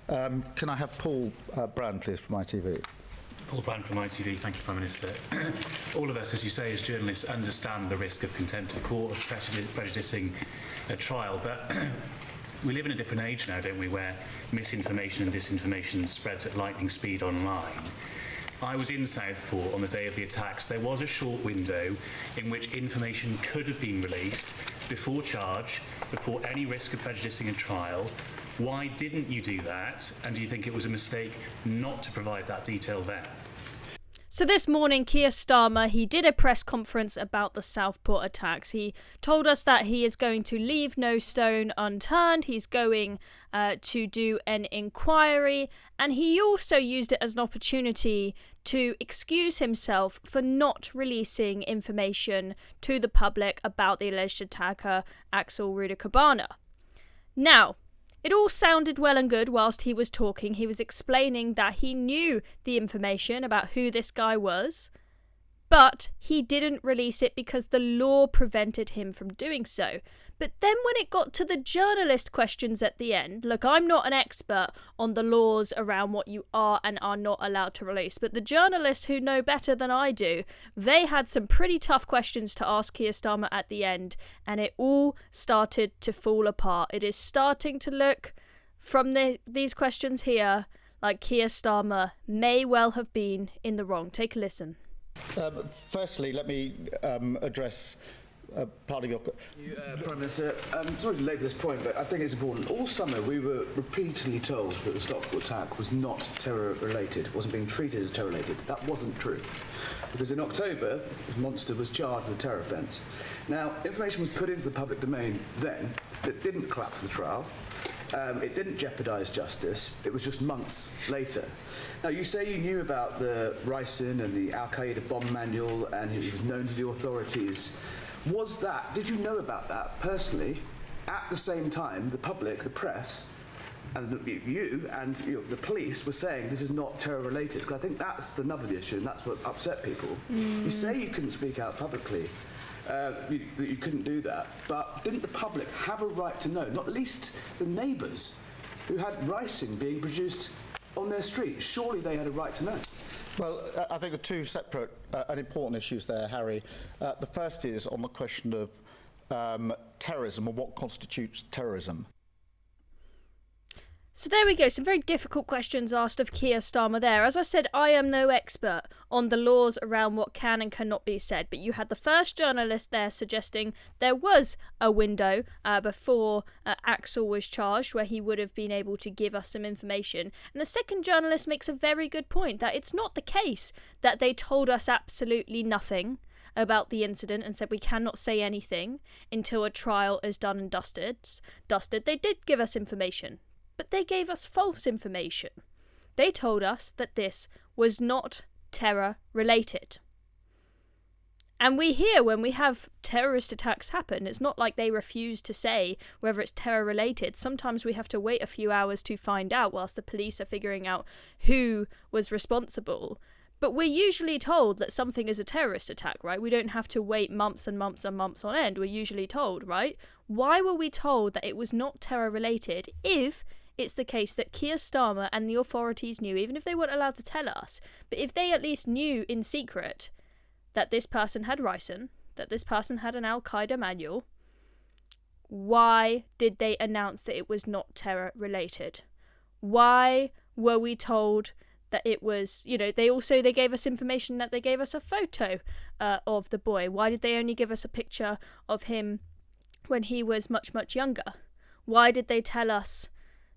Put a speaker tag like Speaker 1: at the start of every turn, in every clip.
Speaker 1: Can I have Paul Brand, please, from ITV?
Speaker 2: Paul Brand from ITV. Thank you, Prime Minister. All of us, as you say, as journalists, understand the risk of contempt of court, of prejudicing a trial, but we live in a different age now, don't we, where misinformation and disinformation spreads at lightning speed online. I was in Southport on the day of the attacks. There was a short window in which information could have been released before charge, before any risk of prejudicing a trial. Why didn't you do that? And do you think it was a mistake not to provide that detail then?
Speaker 3: So this morning, Keir Starmer, he did a press conference about the Southport attacks. He told us that he is going to leave no stone unturned. He's going to do an inquiry. And he also used it as an opportunity to excuse himself for not releasing information to the public about the alleged attacker, Axel Ruda-Cabana. Now, it all sounded well and good whilst he was talking. He was explaining that he knew the information about who this guy was, but he didn't release it because the law prevented him from doing so. But then when it got to the journalist questions at the end, look, I'm not an expert on the laws around what you are and are not allowed to release, but the journalists who know better than I do, they had some pretty tough questions to ask Keir Starmer at the end, and it all started to fall apart. It is starting to look, from these questions here, like Keir Starmer may well have been in the wrong. Take a listen.
Speaker 1: Firstly, let me address part of your...
Speaker 4: Prime Minister, sorry to labour this point, but I think it's important. All summer we were repeatedly told that the Southport attack was not terror-related, it wasn't being treated as terror-related. That wasn't true. Because in October, this monster was charged with a terror offence. Now, information was put into the public domain then that didn't collapse the trial. It didn't jeopardise justice. It was just months later. Now, you say you knew about the ricin and the Al-Qaeda bomb manual and it was known to the authorities. Did you know about that personally at the same time the public, the press, and you and the police were saying this is not terror-related? Because I think that's the nub of the issue and that's what's upset people. You say you couldn't speak out publicly, that you couldn't do that, but didn't the public have a right to know, not least the neighbours who had ricin being produced on their street? Surely they had a right to know.
Speaker 1: Well, I think there are two separate and important issues there, Harry. The first is on the question of terrorism and what constitutes terrorism.
Speaker 3: So there we go, some very difficult questions asked of Keir Starmer there. As I said, I am no expert on the laws around what can and cannot be said, but you had the first journalist there suggesting there was a window before Axel was charged where he would have been able to give us some information. And the second journalist makes a very good point that it's not the case that they told us absolutely nothing about the incident and said we cannot say anything until a trial is done and dusted. They did give us information. But they gave us false information. They told us that this was not terror-related. And we hear when we have terrorist attacks happen, it's not like they refuse to say whether it's terror-related. Sometimes we have to wait a few hours to find out whilst the police are figuring out who was responsible. But we're usually told that something is a terrorist attack, right? We don't have to wait months and months and months on end. We're usually told, right? Why were we told that it was not terror-related if it's the case that Keir Starmer and the authorities knew, even if they weren't allowed to tell us, but if they at least knew in secret that this person had ricin, that this person had an Al-Qaeda manual, why did they announce that it was not terror-related? Why were we told that it was, they gave us information that they gave us a photo of the boy? Why did they only give us a picture of him when he was much, much younger? Why did they tell us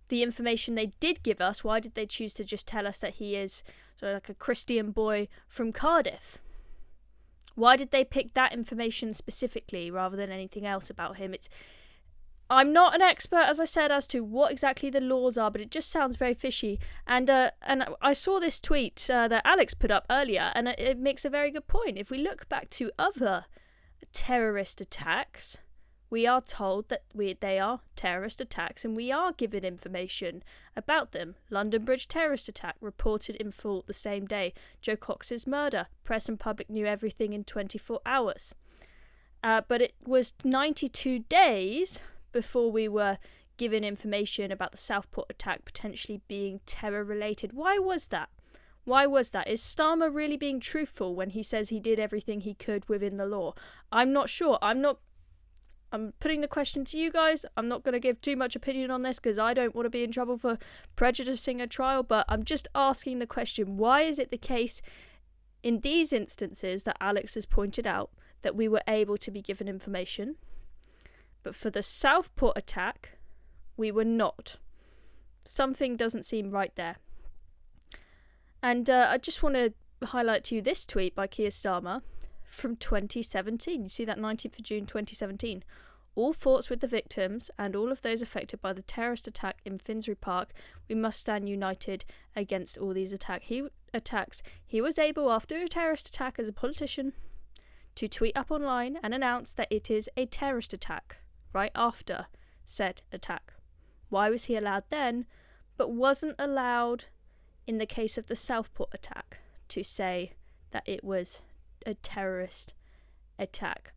Speaker 3: the information they did give us? Why did they choose to just tell us that he is sort of like a Christian boy from Cardiff? Why did they pick that information specifically rather than anything else about him? I'm not an expert, as I said, as to what exactly the laws are, but it just sounds very fishy. And I saw this tweet that Alex put up earlier, and it makes a very good point. If we look back to other terrorist attacks, we are told that they are terrorist attacks and we are given information about them. London Bridge terrorist attack reported in full the same day. Joe Cox's murder. Press and public knew everything in 24 hours. But it was 92 days before we were given information about the Southport attack potentially being terror-related. Why was that? Why was that? Is Starmer really being truthful when he says he did everything he could within the law? I'm not sure. I'm putting the question to you guys. I'm not going to give too much opinion on this because I don't want to be in trouble for prejudicing a trial, but I'm just asking the question, why is it the case in these instances that Alex has pointed out that we were able to be given information, but for the Southport attack, we were not? Something doesn't seem right there. And I just want to highlight to you this tweet by Keir Starmer from 2017. You see that 19th of June 2017. All thoughts with the victims and all of those affected by the terrorist attack in Finsbury Park. We must stand united against all these attacks. He was able, after a terrorist attack as a politician, to tweet up online and announce that it is a terrorist attack right after said attack. Why was he allowed then, but wasn't allowed in the case of the Southport attack to say that it was a terrorist attack?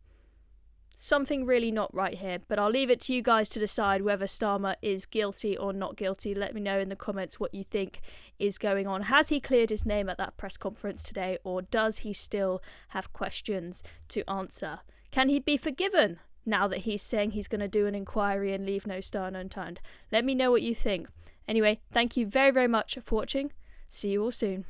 Speaker 3: Something really not right here, but I'll leave it to you guys to decide whether Starmer is guilty or not guilty. Let me know in the comments what you think is going on. Has he cleared his name at that press conference today, or does he still have questions to answer? Can he be forgiven now that he's saying he's going to do an inquiry and leave no stone unturned? Let me know what you think. Anyway, thank you very, very much for watching. See you all soon.